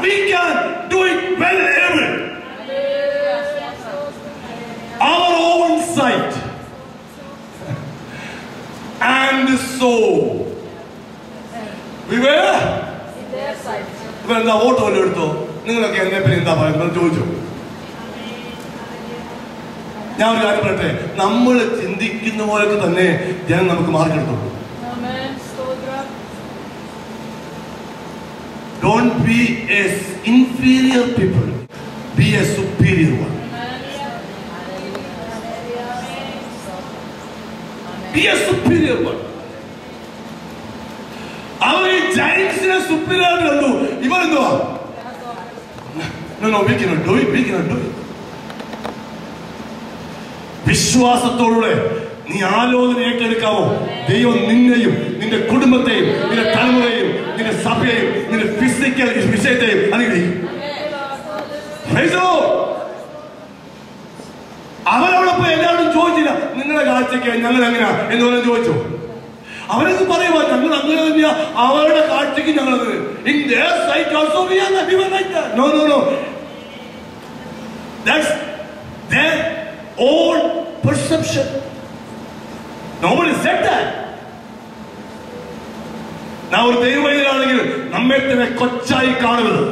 we can do it whenever. Our own sight and soul. We were. ഇവരെന്താ vote പോലെ എടുത്തോ? നിങ്ങളൊക്കെ എന്നെ പറ്റി എന്താ പറയുന്നത് ചോദിച്ചു. ഞാൻ ഒരു കാര്യം പറയട്ടെ, നമ്മൾ ചിന്തിക്കുന്ന പോലൊക്കെ തന്നെ ജനം നമുക്ക് മാർക്ക് എടുത്തോളൂ. Don't be a inferior people, be a superior one. Be a superior one. അവർ ഈ ജയൻസിനെ superior കണ്ടു. ഇവരെന്തുവാ? No, we cannot do it. വിശ്വാസത്തോടെ നീ ആലോചന ഏറ്റെടുക്കാവോ? ദൈവം നിന്നെയും നിന്റെ കുടുംബത്തെയും നിന്റെ തലമുറയെയും നിന്റെ സഭയെയും നിന്റെ ഫിസിക്കൽ വിഷയത്തെയും അനുഗ്രഹിക്കും. അവരവിടെ പോയി എല്ലാവരും ചോദിച്ചില്ല, നിങ്ങളുടെ കാഴ്ചയ്ക്ക് ഞങ്ങൾ എങ്ങനെയാ എന്ന് പറഞ്ഞ് ചോദിച്ചു. അവരൊക്കെ പറയുവാ ഞങ്ങൾ അങ്ങനെ തന്നെയാ, അവരുടെ കാഴ്ചയ്ക്ക് ഞങ്ങൾ that's their own perception. Nobody said that. നാം ഒരു ദൈവവൈദ്യനാണെങ്കിൽ നമ്മെ തന്നെ കൊച്ചായി കാണുന്നത്.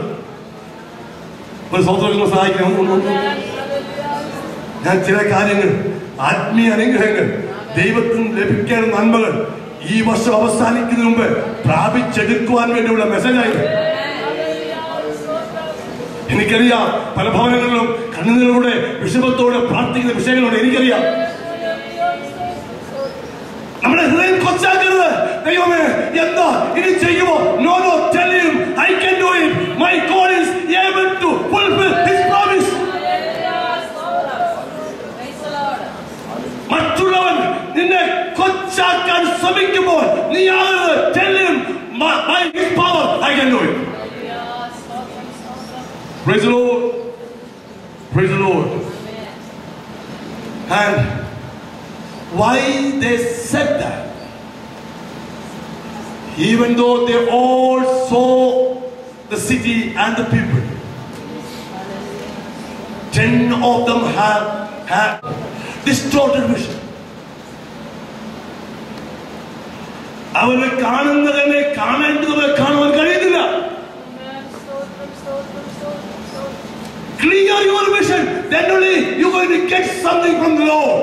ഒരു സഹോദരങ്ങളെ സഹായിക്കണം. ഞാൻ ചില കാര്യങ്ങൾ, ആത്മീയ അനുഗ്രഹങ്ങൾ, ദൈവത്തിന് ലഭിക്കേണ്ട നന്മകൾ ഈ വർഷം അവസാനിക്കുന്നതിന് മുമ്പ് പ്രാപിച്ചെടുക്കുവാൻ വേണ്ടിയുള്ള മെസ്സേജായിരുന്നു. എനിക്കറിയാം പല ഭവനങ്ങളിലും കണ്ണുനീരോടെ വിഷമത്തോടെ പ്രാർത്ഥിക്കുന്ന വിഷയങ്ങളുണ്ട്. എനിക്കറിയാം. നമ്മുടെ ഹൃദയം കൊച്ചാക്കരുത്. ദൈവമേ എന്താ ഇനി ചെയ്യുമോ? No, tell him I can do it. My God is able to fulfill his promise. മറ്റുള്ളവൻ നിന്നെ കൊച്ചാക്കാൻ ശ്രമിക്കുമ്പോൾ നീ ആകരുത്. Tell him by his power I can do it. Praise the Lord. Praise the Lord. And why they said that? Even though they all saw the city and the people, 10 of them have distorted vision. അവരെ കാണുന്നതിനെ കാണേണ്ടതുപോലെ കാണുവാൻ കഴിയുന്നില്ല. Clear your vision, then only you're going to get something from the Lord.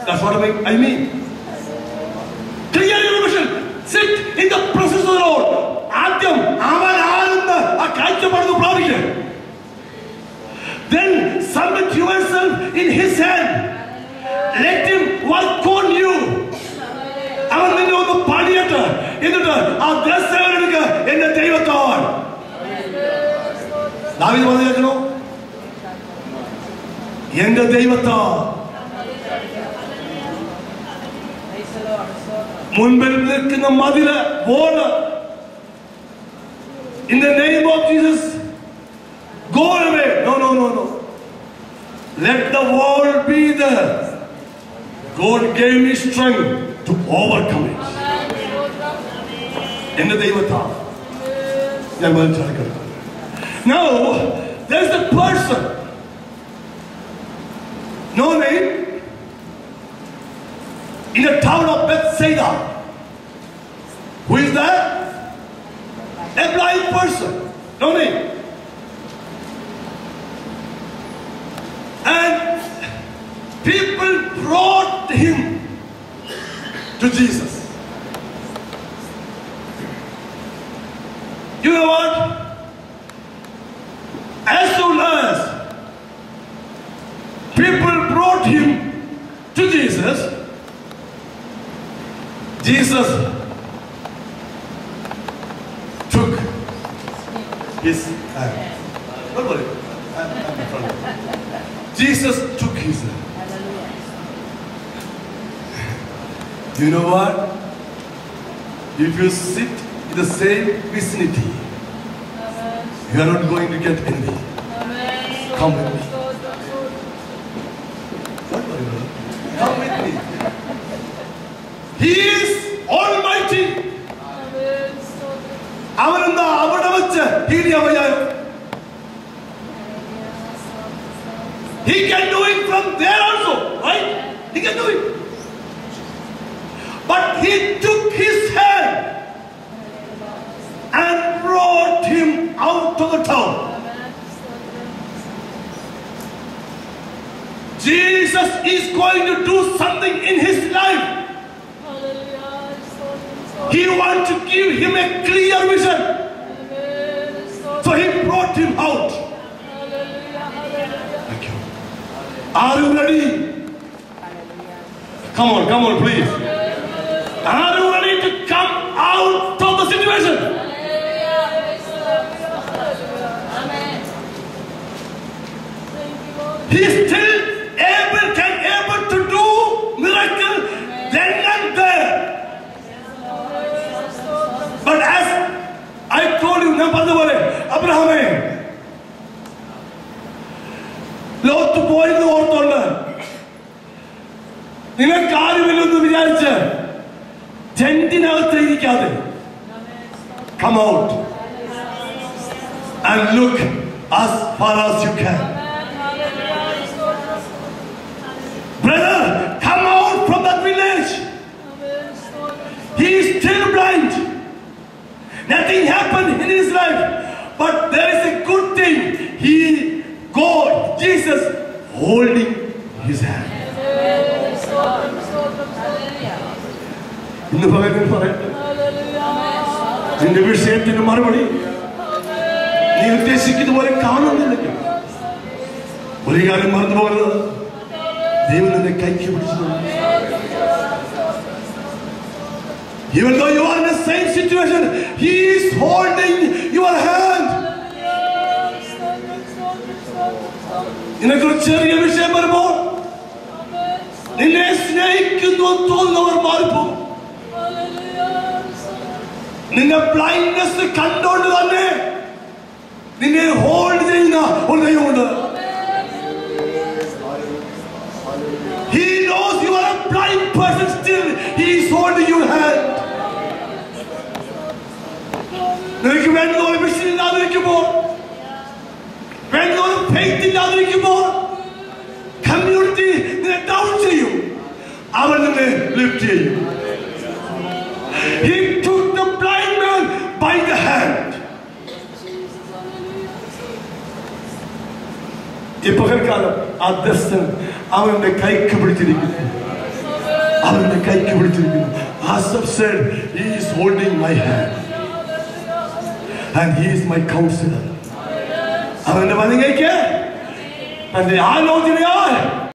That's what I mean. Clear your vision. Sit in the presence of the Lord. ആദ്യം അവൻ ആരെന്ന് ആ കാഴ്ചപ്പാട് പ്രാപിക്കുക. Then submit yourself in his hand. Let him work on you. അവൻ നിന്നെ ഒന്ന് പണിയട്ടെ. എന്നിട്ട് ആ ദ്രസ്യം എടുക്കുക. എന്റെ ദൈവത്താൽ ദാവീദ് പറഞ്ഞു കേൾക്കണോ? എന്റെ ദൈവത്താൽ മുൻപിൽ നിൽക്കുന്ന മതില് wall in the name of Jesus go away. No. Let the wall be there. God gave me strength to overcome it. എന്റെ ദൈവത്താൽ ഞാൻ മനസ്സിലാക്കണം. Now there's a person, no name, in the town of Bethsaida. Who is that? A blind person, no name. And people brought him to Jesus. You know what? As soon as people brought him to Jesus, Jesus took his hand. Don't worry. I'm in front of you. Jesus took his hand. You know what? If you sit in the same vicinity, you are not going to get envy. Come with me. Come with me. He is almighty. അവനെന്താ അവിടെ വെച്ച് heal ചെയ്യാൻ. He can do it from there also, right? He can do it. But he took his hand and brought him out of the town. Jesus is going to do something in his life. He wants to give him a clear vision. So he brought him out. Thank you. Are you ready? Come on, please. Are you ready to come out of the situation? He is still able to do miracle then and there. But as I told you, Abraham, Lot പോയെന്ന് ഓർത്തോണ്ട് നിങ്ങൾ കാര്യമില്ലെന്ന് വിചാരിച്ച് ടെന്റിനകത്ത് ഇരിക്കാതെ come out and look as far as you can. Brother, come out from that village. He is still blind. Nothing happened in his life, but there is a good thing. God, Jesus, holding his hand. ഇന്ന് പകരം പറയട്ടെ, നിന്റെ വിഷയത്തിന് മറുപടി നീ ഉദ്ദേശിക്കുന്ന പോലെ കാണുന്നില്ലെങ്കിൽ ഒരു കാര്യം മറന്നു പോകരുത്, ദൈവം നിന്നെ കൈക്ക് പിടിച്ചിട്ടുണ്ട്. Even though you are in the same situation, he is holding your hand. നിനക്കൊരു ചെറിയ വിഷയം വരുമ്പോൾ നിന്നെ സ്നേഹിക്കുന്നു തോന്നുന്നവർ മാറിപ്പോകും. നിന്റെ ബ്ലൈൻഡ്നെസ് കണ്ടോണ്ട് തന്നെ നിന്നെ ഹോൾഡ് ചെയ്യുന്ന ഒരു ദൈവമുണ്ട്. He knows you are a blind person, still he is holding your hand. നിനക്ക് വേണ്ടതുപോലെ വിഷയം ഇല്ലാതിരിക്കുമ്പോൾ, വേണ്ടതുപോലെ ഫെയ്ത്ത് ഇല്ലാതിരിക്കുമ്പോൾ കമ്മ്യൂണിറ്റി നിന്നെ ഡൗൺ ചെയ്യും, അവൻ നിന്നെ ലിഫ്റ്റ് ചെയ്യും. He took the blind man by the hand. ഈ പകൽക്കാലം ആ ദർശനം അവന്റെ കൈക്ക് പിടിച്ചിരിക്കുന്നു, അവന്റെ കൈക്ക് പിടിച്ചിരിക്കുന്നു. Asaph said, he is holding my hand and he is my counselor. അവന്റെ വലങ്കയ്ക്ക് തന്റെ ആലോചനയാൽ